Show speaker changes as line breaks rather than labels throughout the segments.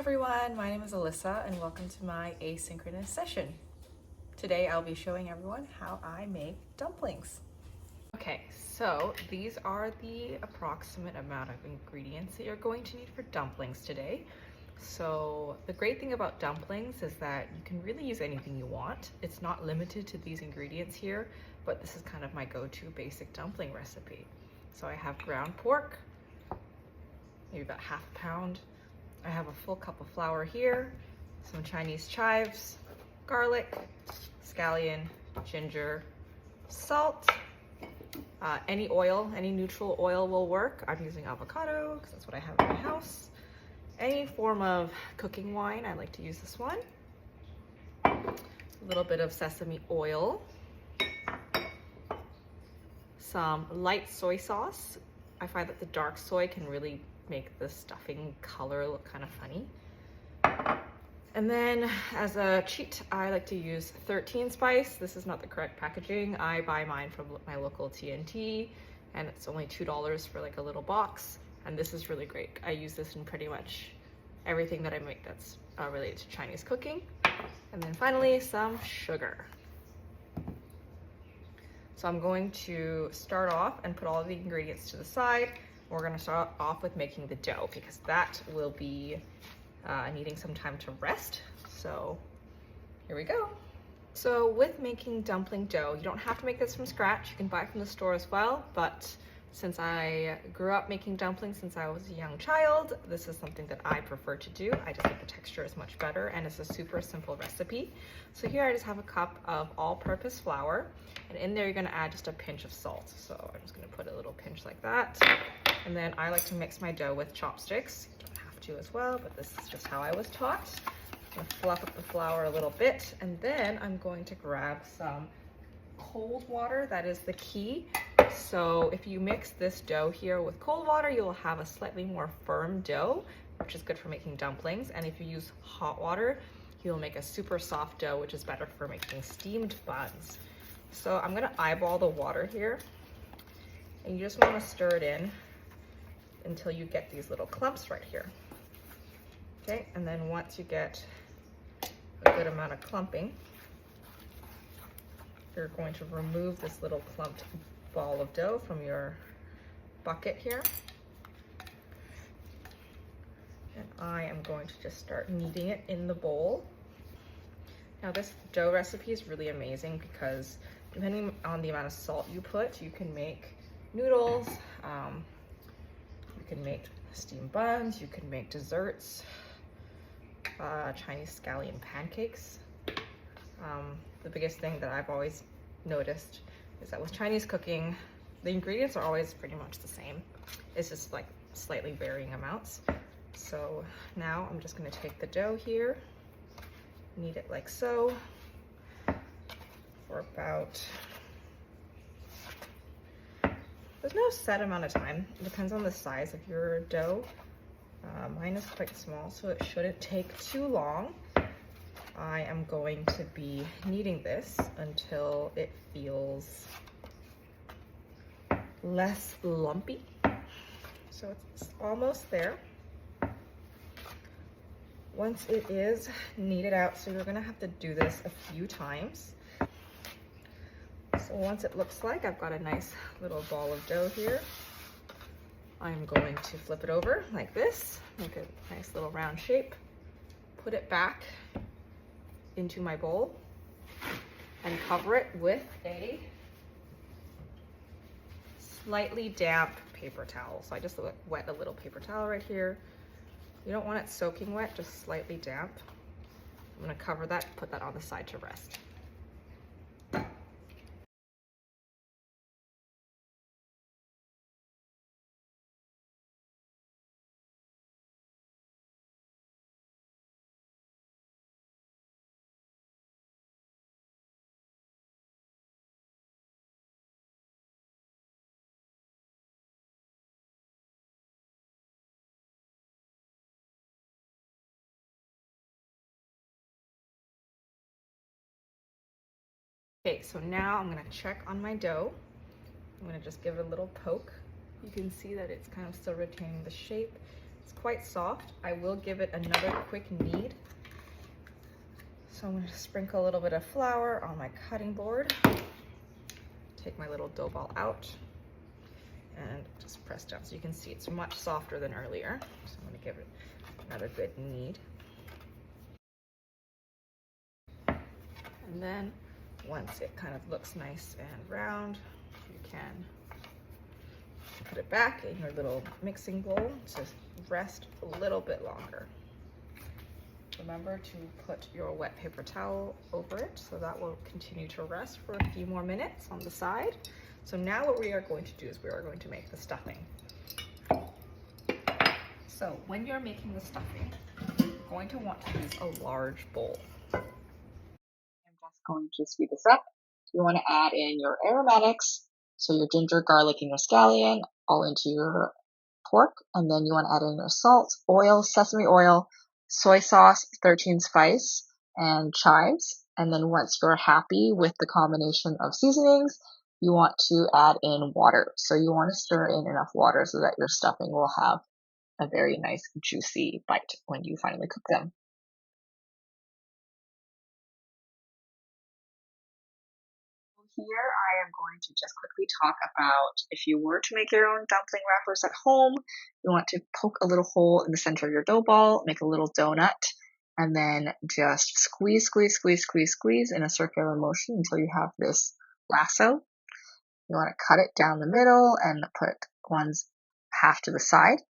Everyone, my name is Alyssa and welcome to my asynchronous session. Today I'll be showing everyone how I make dumplings. Okay, so these are the approximate amount of ingredients that you're going to need for dumplings today. So the great thing about dumplings is that you can really use anything you want. It's not limited to these ingredients here, but this is kind of my go-to basic dumpling recipe. So I have ground pork, maybe about half a pound. I have a full cup of flour here, some Chinese chives, garlic, scallion, ginger, salt, any oil, any neutral oil will work. I'm using avocado because that's what I have in my house. Any form of cooking wine, I like to use this one. A little bit of sesame oil, some light soy sauce. I find that the dark soy can really make the stuffing color look kind of funny. And then as a cheat, I like to use 13 spice. This is not the correct packaging. I buy mine from my local TNT and it's only $2 for like a little box. And this is really great. I use this in pretty much everything that I make that's related to Chinese cooking. And then finally, some sugar. So I'm going to start off and put all the ingredients to the side. We're gonna start off with making the dough because that will be needing some time to rest. So here we go. So with making dumpling dough, you don't have to make this from scratch. You can buy it from the store as well, but since I grew up making dumplings since I was a young child, this is something that I prefer to do. I just think the texture is much better and it's a super simple recipe. So here I just have a cup of all-purpose flour, and in there you're gonna add just a pinch of salt. So I'm just gonna put a little pinch like that. And then I like to mix my dough with chopsticks. You don't have to as well, but this is just how I was taught. I'm gonna fluff up the flour a little bit, and then I'm going to grab some cold water. That is the key. So if you mix this dough here with cold water, you'll have a slightly more firm dough, which is good for making dumplings. And if you use hot water, you'll make a super soft dough, which is better for making steamed buns. So I'm gonna eyeball the water here, and you just wanna stir it in until you get these little clumps right here. Okay, and then once you get a good amount of clumping, you're going to remove this little clumped ball of dough from your bucket here. And I am going to just start kneading it in the bowl. Now this dough recipe is really amazing because depending on the amount of salt you put, you can make noodles, you can make steamed buns, you can make desserts, Chinese scallion pancakes. The biggest thing that I've always noticed is that with Chinese cooking, the ingredients are always pretty much the same. It's just like slightly varying amounts. So now I'm just gonna take the dough here, knead it like so for about, there's no set amount of time. It depends on the size of your dough. Mine is quite small, so it shouldn't take too long. I am going to be kneading this until it feels less lumpy. So it's almost there. Once it is kneaded out, so you're gonna have to do this a few times. So once it looks like I've got a nice little ball of dough here, I'm going to flip it over like this, make a nice little round shape, put it back into my bowl, and cover it with a slightly damp paper towel. So I just wet a little paper towel right here. You don't want it soaking wet, just slightly damp. I'm gonna cover that, put that on the side to rest. Okay, so now I'm gonna check on my dough. I'm gonna just give it a little poke. You can see that it's kind of still retaining the shape. It's quite soft. I will give it another quick knead. So I'm going to sprinkle a little bit of flour on my cutting board. Take my little dough ball out and just press down. So you can see it's much softer than earlier. So I'm going to give it another good knead. And then once it kind of looks nice and round, you can put it back in your little mixing bowl to rest a little bit longer. Remember to put your wet paper towel over it so that will continue to rest for a few more minutes on the side. So now what we are going to do is we are going to make the stuffing. So when you're making the stuffing, you're going to want to use a large bowl. I'm just going to speed this up. You want to add in your aromatics, so your ginger, garlic, and your scallion all into your pork, and then you want to add in your salt, oil, sesame oil, soy sauce, 13 spice, and chives. And then once you're happy with the combination of seasonings, you want to add in water. So you want to stir in enough water so that your stuffing will have a very nice juicy bite when you finally cook them. Here I am going to just quickly talk about if you were to make your own dumpling wrappers at home, you want to poke a little hole in the center of your dough ball, make a little donut, and then just squeeze, squeeze, squeeze, squeeze, squeeze in a circular motion until you have this lasso. You want to cut it down the middle and put one's half to the side.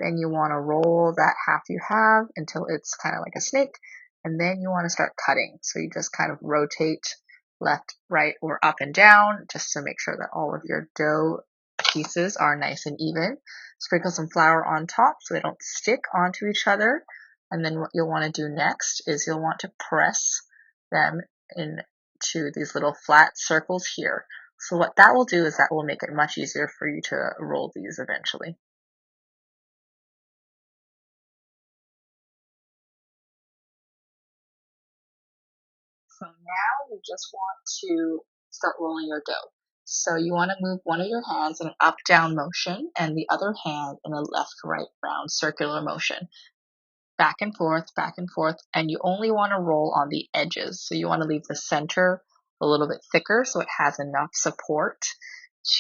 Then you want to roll that half you have until it's kind of like a snake, and then you want to start cutting. So you just kind of rotate left, right, or up and down just to make sure that all of your dough pieces are nice and even. Sprinkle some flour on top so they don't stick onto each other. And then what you'll want to do next is you'll want to press them into these little flat circles here. So what that will do is that will make it much easier for you to roll these eventually. So now you just want to start rolling your dough. So you want to move one of your hands in an up-down motion and the other hand in a left-right round circular motion. Back and forth, and you only want to roll on the edges. So you want to leave the center a little bit thicker so it has enough support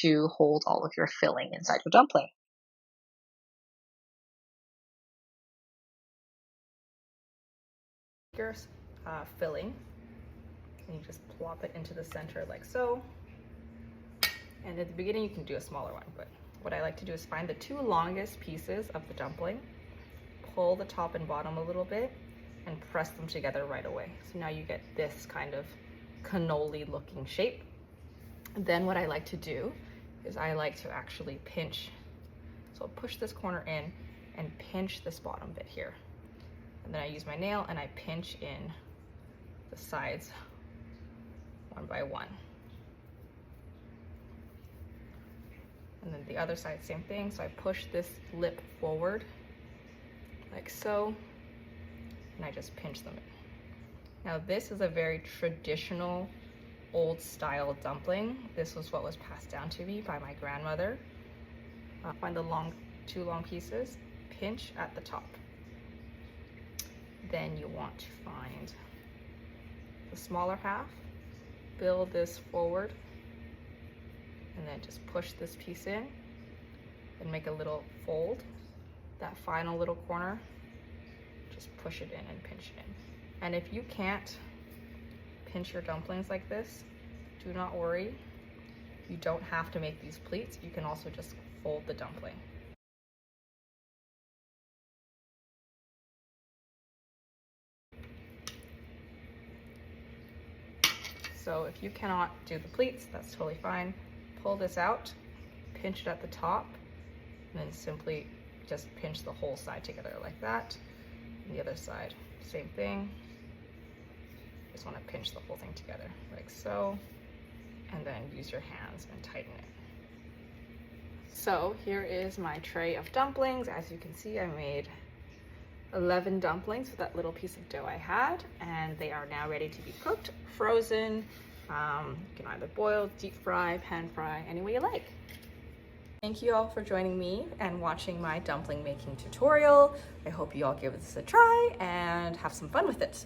to hold all of your filling inside your dumpling. Your filling, and you just plop it into the center like so. And at the beginning you can do a smaller one, but what I like to do is find the two longest pieces of the dumpling, pull the top and bottom a little bit, and press them together right away. So now you get this kind of cannoli looking shape. And then what I like to do is I like to actually pinch. So I'll push this corner in and pinch this bottom bit here. And then I use my nail and I pinch in the sides one by one. And then the other side, same thing. So I push this lip forward like so, and I just pinch them in. Now this is a very traditional old style dumpling. This was what was passed down to me by my grandmother. Find the two long pieces, pinch at the top. Then you want to find the smaller half, build this forward, and then just push this piece in and make a little fold. That final little corner, just push it in and pinch it in. And if you can't pinch your dumplings like this, do not worry. You don't have to make these pleats. You can also just fold the dumpling. So if you cannot do the pleats, that's totally fine. Pull this out, pinch it at the top, and then simply just pinch the whole side together like that. And the other side, same thing. Just want to pinch the whole thing together like so, and then use your hands and tighten it. So here is my tray of dumplings. As you can see, I made 11 dumplings with that little piece of dough I had, and they are now ready to be cooked, frozen. You can either boil, deep fry, pan fry, any way you like. Thank you all for joining me and watching my dumpling making tutorial. I hope you all give this a try and have some fun with it.